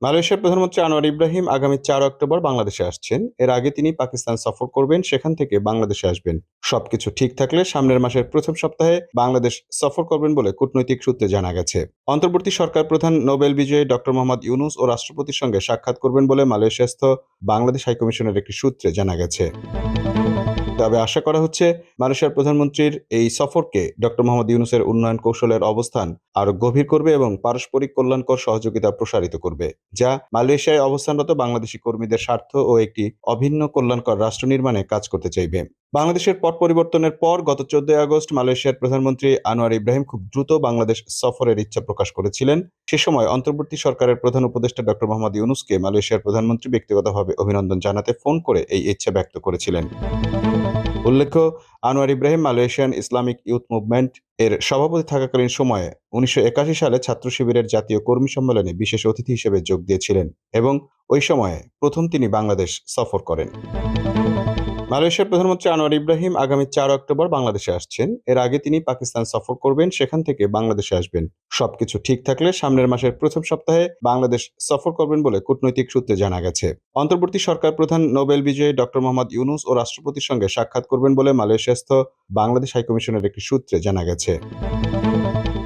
মালয়েশিয়ার প্রধানমন্ত্রী আনোয়ার ইব্রাহিম আগামী ৪ অক্টোবর বাংলাদেশে আসছেন। এর আগে তিনি পাকিস্তান সফর করবেন, সেখান থেকে বাংলাদেশে আসবেন। সবকিছু ঠিক থাকলে সামনের মাসের প্রথম সপ্তাহে বাংলাদেশ সফর করবেন বলে কূটনৈতিক সূত্রে জানা গেছে। অন্তর্বর্তী সরকার প্রধান নোবেল বিজয়ী ডক্টর মোহাম্মদ ইউনূস ও রাষ্ট্রপতির সঙ্গে সাক্ষাৎ করবেন বলে মালয়েশিয়াস্থ বাংলাদেশ হাইকমিশনের একটি সূত্রে জানা গেছে। তবে আশা করা হচ্ছে মালয়েশিয়ার প্রধানমন্ত্রীর এই সফরকে ডক্টর মোহাম্মদ ইউনূসের উন্নয়ন কৌশলের অবস্থান আরো গভীর করবে এবং পারস্পরিক কল্যাণকর সহযোগিতা প্রসারিত করবে, যা মালয়েশিয়ায় অবস্থানরত বাংলাদেশি কর্মীদের স্বার্থ ও একটি অভিন্ন কল্যাণকর রাষ্ট্র নির্মাণে কাজ করতে চাইবে। বাংলাদেশের পট পরিবর্তনের পর গত 14 আগস্ট মালয়েশিয়ার প্রধানমন্ত্রী আনোয়ার ইব্রাহিম খুব দ্রুত বাংলাদেশ সফরের ইচ্ছা প্রকাশ করেছিলেন। সে সময় অন্তর্বর্তী সরকারের প্রধান উপদেষ্টা ডক্টর মোহাম্মদ ইউনূসকে মালয়েশিয়ার প্রধানমন্ত্রী ব্যক্তিগতভাবে অভিনন্দন জানাতে ফোন করে এই ইচ্ছা ব্যক্ত করেছিলেন। উল্লেখ্য, Anwar Ibrahim Malaysian Islamic youth movement এর সভাপতি থাকাকালীন সময়ে ১৯৮১ সালে ছাত্র শিবিরের জাতীয় কর্মী সম্মেলনে বিশেষ অতিথি হিসেবে যোগ দিয়েছিলেন এবং ওই সময়ে প্রথম তিনি বাংলাদেশ সফর করেন। মালয়েশিয়ার প্রধানমন্ত্রী আনোয়ার ইব্রাহিম আগামী ৪ অক্টোবর বাংলাদেশে আসছেন। এর আগে তিনি পাকিস্তান সফর করবেন, সেখান থেকে বাংলাদেশে আসবেন। সবকিছু ঠিক থাকলে সামনের মাসের প্রথম সপ্তাহে বাংলাদেশ সফর করবেন বলে কূটনৈতিক সূত্রে জানা গেছে। অন্তর্বর্তী সরকার প্রধান নোবেল বিজয়ী ডক্টর মোহাম্মদ ইউনূস ও রাষ্ট্রপতির সঙ্গে সাক্ষাৎ করবেন বলে মালয়েশিয়াস্থ বাংলাদেশ হাইকমিশনের একটি সূত্রে জানা গেছে।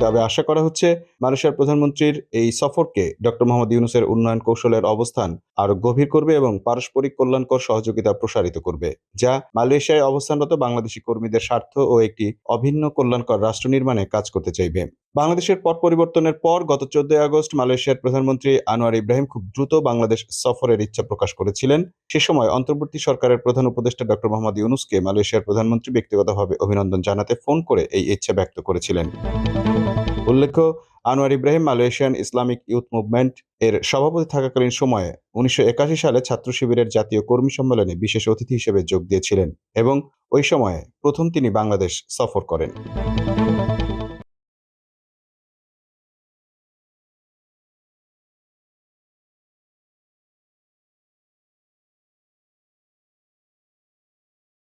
তবে আশা করা হচ্ছে মালয়েশিয়ার প্রধানমন্ত্রীর এই সফরকে ডক্টর মোহাম্মদ ইউনূসের উন্নয়ন কৌশলের অবস্থান আরো গভীর করবে এবং পারস্পরিক কল্যাণকর সহযোগিতা প্রসারিত করবে, যা মালয়েশিয়ায় অবস্থানরত বাংলাদেশি কর্মীদের স্বার্থ ও একটি অভিন্ন কল্যাণকর রাষ্ট্র নির্মাণে কাজ করতে চাইবে। বাংলাদেশের পট পরিবর্তনের পর গত 14 আগস্ট মালয়েশিয়ার প্রধানমন্ত্রী আনোয়ার ইব্রাহিম খুব দ্রুত বাংলাদেশ সফরের ইচ্ছা প্রকাশ করেছিলেন। সে সময় অন্তর্বর্তী সরকারের প্রধান উপদেষ্টা ডক্টর মোহাম্মদ ইউনূসকে মালয়েশিয়ার প্রধানমন্ত্রী ব্যক্তিগতভাবে অভিনন্দন জানাতে ফোন করে এই ইচ্ছা ব্যক্ত করেছিলেন। উল্লেখ্য, Anwar Ibrahim Malaysian Islamic youth movement এর সভাপতি থাকাকালীন সময়ে ১৯৮১ সালে ছাত্র শিবিরের জাতীয় কর্মী সম্মেলনে বিশেষ অতিথি হিসেবে যোগ দিয়েছিলেন এবং ওই সময়ে প্রথম তিনি বাংলাদেশ সফর করেন।